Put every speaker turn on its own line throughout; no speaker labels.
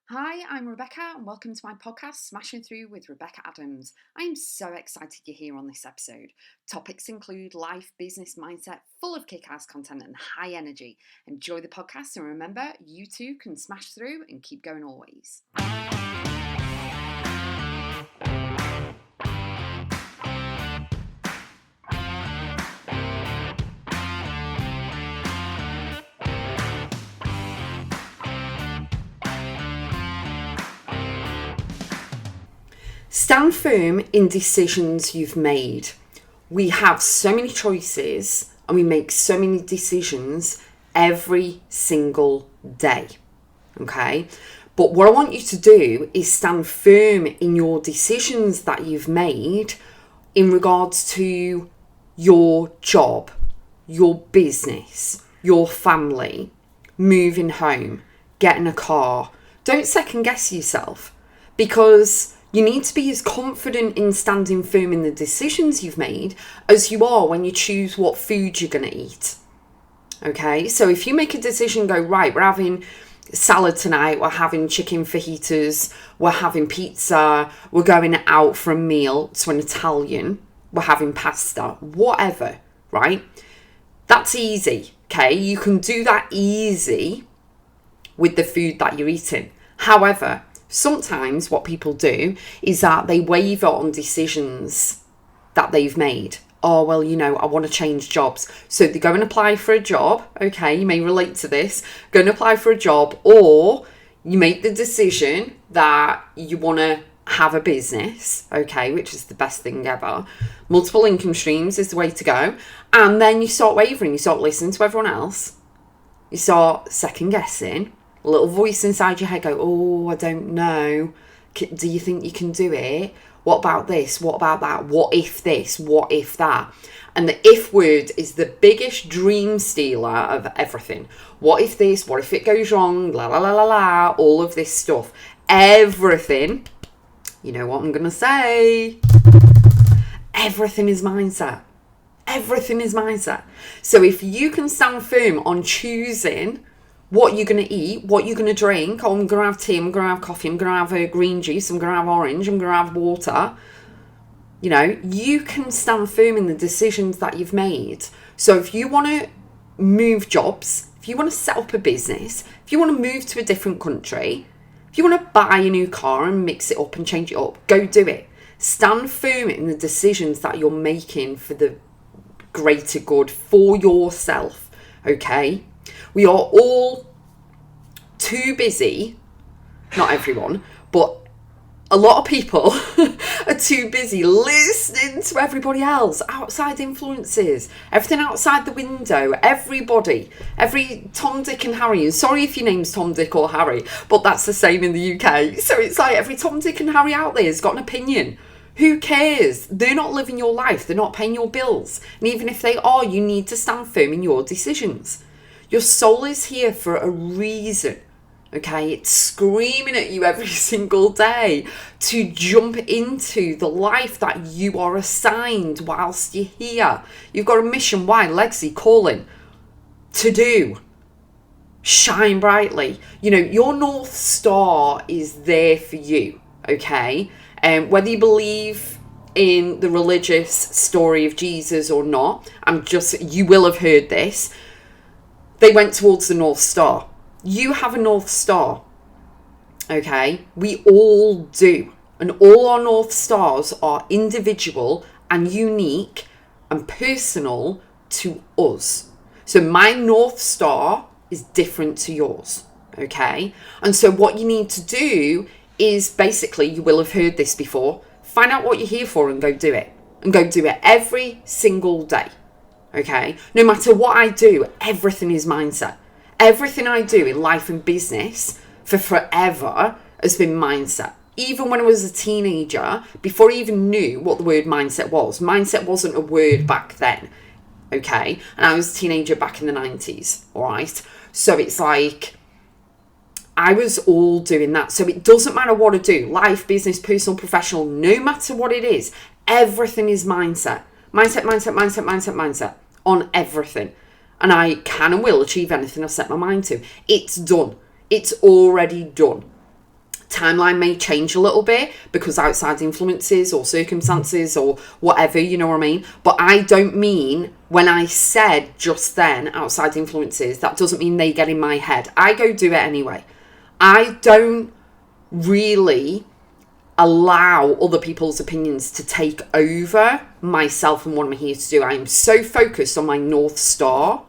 Hi, I'm Rebecca and welcome to my podcast, Smashing Through with Rebecca.x. I am so excited you're here on this episode. Topics include life, business, mindset, full of kick-ass content and high energy. Enjoy the podcast and remember, you too can smash through and keep going always. Stand firm in decisions you've made. We have so many choices and we make so many decisions every single day. Okay? But what I want you to do is stand firm in your decisions that you've made in regards to your job, your business, your family, moving home, getting a car. Don't second guess yourself, because you need to be as confident in standing firm in the decisions you've made as you are when you choose what food you're going to eat. Okay, so if you make a decision, go, right, we're having salad tonight, we're having chicken fajitas, we're having pizza, we're going out for a meal to an Italian, we're having pasta, whatever, right? That's easy, okay? You can do that easy with the food that you're eating. However, sometimes what people do is that they waver on decisions that they've made. Oh, well, I want to change jobs. So they go and apply for a job. Okay, you may relate to this. Go and apply for a job, or you make the decision that you want to have a business, okay, which is the best thing ever. Multiple income streams is the way to go. And then you start wavering. You start listening to everyone else. You start second guessing. A little voice inside your head go, oh, I don't know. Do you think you can do it? What about this? What about that? What if this? What if that? And the if word is the biggest dream stealer of everything. What if this? What if it goes wrong? La la la la la. All of this stuff. Everything. You know what I'm going to say? Everything is mindset. Everything is mindset. So if you can stand firm on choosing what you're going to eat, what you're going to drink. Oh, I'm going to have tea, I'm going to have coffee, I'm going to have a green juice, I'm going to have orange, I'm going to have water. You can stand firm in the decisions that you've made. So if you want to move jobs, if you want to set up a business, if you want to move to a different country, if you want to buy a new car and mix it up and change it up, go do it. Stand firm in the decisions that you're making for the greater good, for yourself, okay? We are all too busy, not everyone, but a lot of people are too busy listening to everybody else, outside influences, everything outside the window, everybody, every Tom, Dick and Harry. And sorry if your name's Tom, Dick or Harry, but that's the same in the UK. So it's like every Tom, Dick and Harry out there has got an opinion. Who cares? They're not living your life. They're not paying your bills. And even if they are, you need to stand firm in your decisions. Your soul is here for a reason, okay? It's screaming at you every single day to jump into the life that you are assigned whilst you're here. You've got a mission, why? Legacy, calling, to do. Shine brightly. Your North Star is there for you, okay? Whether you believe in the religious story of Jesus or not, you will have heard this. They went towards the North Star. You have a North Star, okay? We all do. And all our North Stars are individual and unique and personal to us. So my North Star is different to yours, okay? And so what you need to do is basically, you will have heard this before, find out what you're here for and go do it. And go do it every single day. Okay, no matter what I do, everything is mindset. Everything I do in life and business for forever has been mindset. Even when I was a teenager, before I even knew what the word mindset wasn't a word back then. Okay, and I was a teenager back in the 90s. All right, so it's like I was all doing that. So it doesn't matter what I do, life, business, personal, professional, no matter what it is, everything is mindset. Mindset on everything. And I can and will achieve anything I set my mind to. It's done. It's already done. Timeline may change a little bit because outside influences or circumstances or whatever, you know what I mean? But I don't mean, when I said just then outside influences, that doesn't mean they get in my head. I go do it anyway. I don't really allow other people's opinions to take over myself and what I'm here to do. I am so focused on my North Star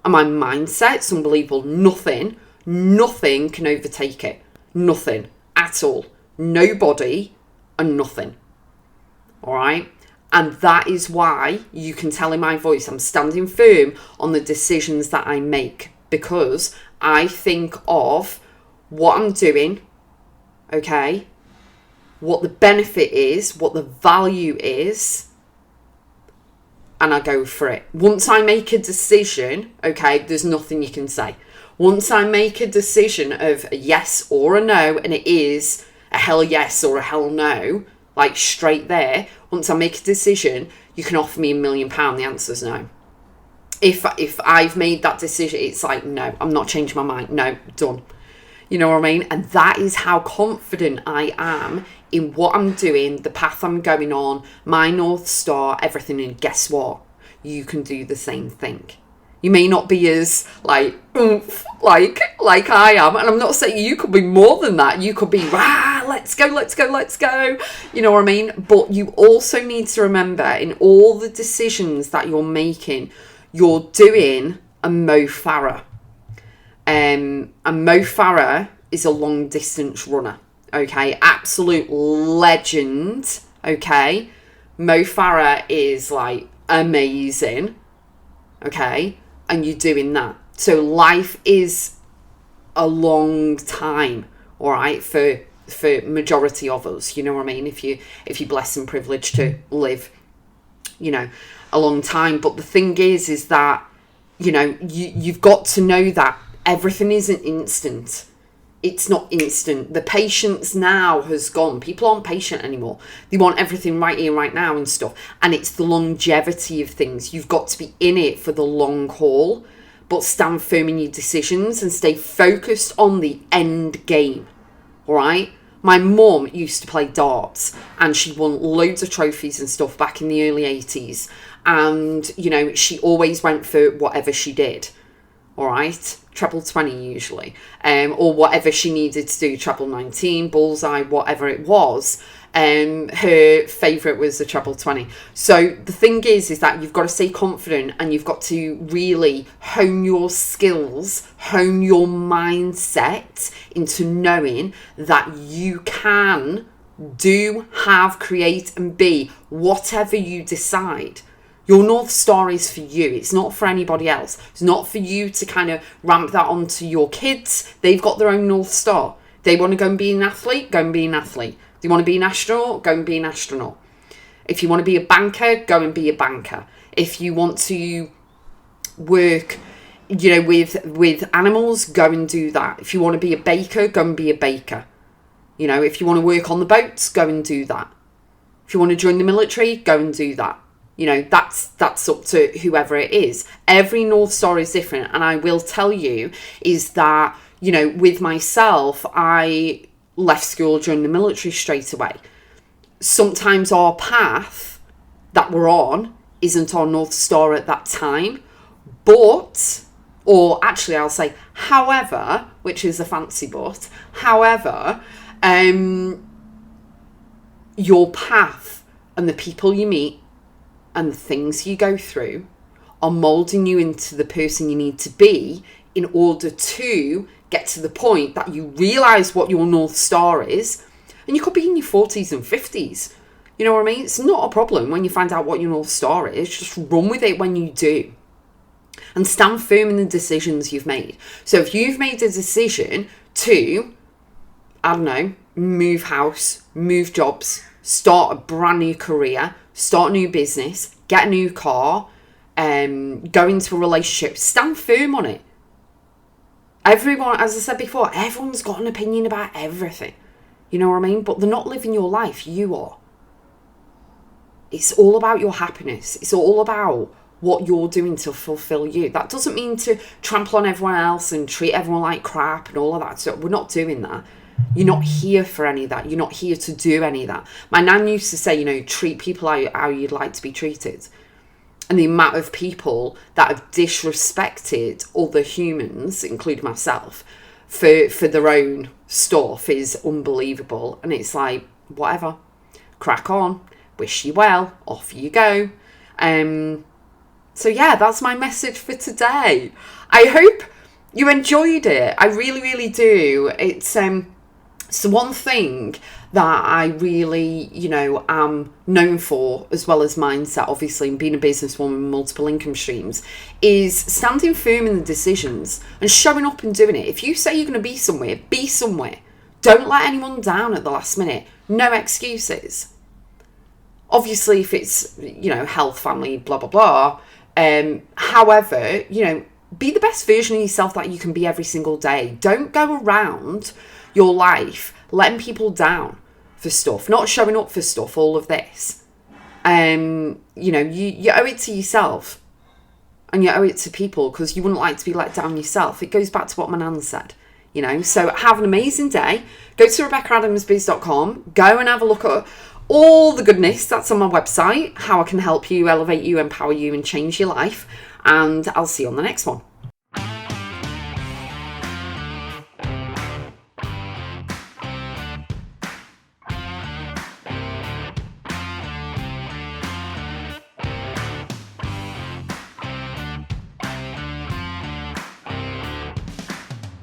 and my mindset. It's unbelievable. Nothing can overtake it. Nothing at all. Nobody and nothing. All right? And that is why you can tell in my voice I'm standing firm on the decisions that I make, because I think of what I'm doing, okay, what the benefit is, what the value is, and I go for it. Once I make a decision, okay, there's nothing you can say. Once I make a decision of a yes or a no, and it is a hell yes or a hell no, like straight there, once I make a decision, you can offer me £1 million, the answer's no. If I've made that decision, it's like, no, I'm not changing my mind. No, done. You know what I mean? And that is how confident I am in what I'm doing, the path I'm going on, my North Star, everything. And guess what? You can do the same thing. You may not be as like I am, and I'm not saying you could be more than that. You could be let's go. You know what I mean? But you also need to remember, in all the decisions that you're making, you're doing a Mo Farah. And Mo Farah is a long distance runner. Okay, absolute legend. Okay, Mo Farah is like amazing. Okay. And you're doing that. So life is a long time, all right, for majority of us. You know what I mean? If you're blessed and privileged to live, you know, a long time. But the thing is that, you know, you've got to know that everything isn't instant. It's not instant. The patience now has gone. People aren't patient anymore. They want everything right here, right now and stuff. And it's the longevity of things. You've got to be in it for the long haul, but stand firm in your decisions and stay focused on the end game. All right? My mum used to play darts, and she won loads of trophies and stuff back in the early 80s. And, you know, she always went for whatever she did. All right, treble 20 usually, or whatever she needed to do, treble 19, bullseye, whatever it was. Her favourite was the treble 20. So the thing is that you've got to stay confident, and you've got to really hone your skills, hone your mindset into knowing that you can do, have, create and be whatever you decide. Your North Star is for you. It's not for anybody else. It's not for you to kind of ramp that onto your kids. They've got their own North Star. They want to go and be an athlete, go and be an athlete. They want to be an astronaut, go and be an astronaut. If you want to be a banker, go and be a banker. If you want to work, you know, with animals, go and do that. If you want to be a baker, go and be a baker. You know, if you want to work on the boats, go and do that. If you want to join the military, go and do that. You know, that's up to whoever it is. Every North Star is different. And I will tell you is that, you know, with myself, I left school, joined the military straight away. Sometimes our path that we're on isn't our North Star at that time. But, or actually I'll say, however, which is a fancy but, however, your path and the people you meet and the things you go through are moulding you into the person you need to be in order to get to the point that you realise what your North Star is. And you could be in your 40s and 50s. You know what I mean? It's not a problem when you find out what your North Star is. Just run with it when you do. And stand firm in the decisions you've made. So if you've made a decision to, I don't know, move house, move jobs, start a brand new career, start a new business, get a new car, go into a relationship, stand firm on it. Everyone, as I said before, everyone's got an opinion about everything. You know what I mean? But they're not living your life, you are. It's all about your happiness. It's all about what you're doing to fulfill you. That doesn't mean to trample on everyone else and treat everyone like crap and all of that stuff. We're not doing that. You're not here for any of that. You're not here to do any of that. My nan used to say, you know, treat people how you'd like to be treated. And the amount of people that have disrespected other humans, including myself, for their own stuff is unbelievable. And it's like, whatever, crack on, wish you well, off you go. So yeah, that's my message for today. I hope you enjoyed it. I really, really do. It's the one thing that I really, you know, am known for, as well as mindset, obviously, and being a businesswoman with multiple income streams, is standing firm in the decisions and showing up and doing it. If you say you're going to be somewhere, be somewhere. Don't let anyone down at the last minute. No excuses. Obviously, if it's, you know, health, family, blah, blah, blah. However, you know, be the best version of yourself that you can be every single day. Don't go around your life letting people down for stuff, not showing up for stuff, all of this. You know, you owe it to yourself and you owe it to people, because you wouldn't like to be let down yourself. It goes back to what my nan said, you know. So have an amazing day. Go to Rebecca.x.biz.com. Go and have a look at all the goodness that's on my website, how I can help you, elevate you, empower you, and change your life. And I'll see you on the next one.